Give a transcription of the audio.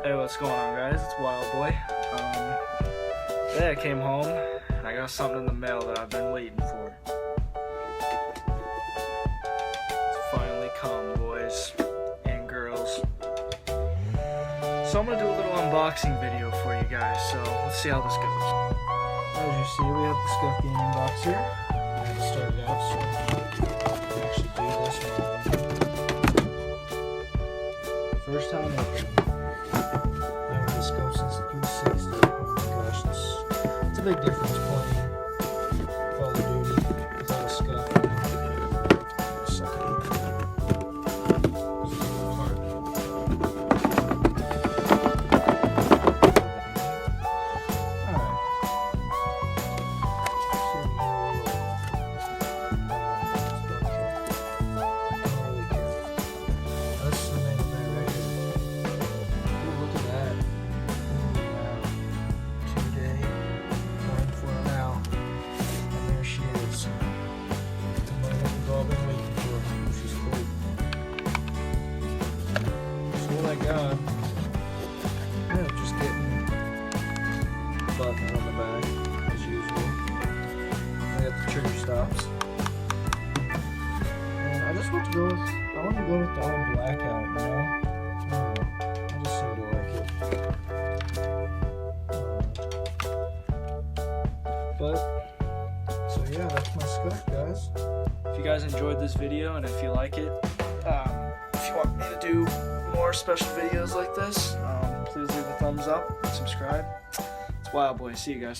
Hey, what's going on, guys? It's Wild Boy. Today I came home and I got something in the mail that I've been waiting for. It's finally come, boys and girls. So I'm gonna do a little unboxing video for you guys, so let's see how this goes. As you see, we have the Scuf gaming box here. I had to start it out so I can actually do this one. First time opening. Scuf since the 360. Oh my gosh, it's a big difference playing Call of Duty without a Scuf. God. Yeah, just getting the button on the back as usual. I got the trigger stops. And I just want to go with the all blackout, you know? I just seem to like it. But so yeah, that's my Scuf, guys. If you guys enjoyed this video and if you like it, if you want me to do more special videos like this, please leave a thumbs up and subscribe. It's Wild Boy. See you guys.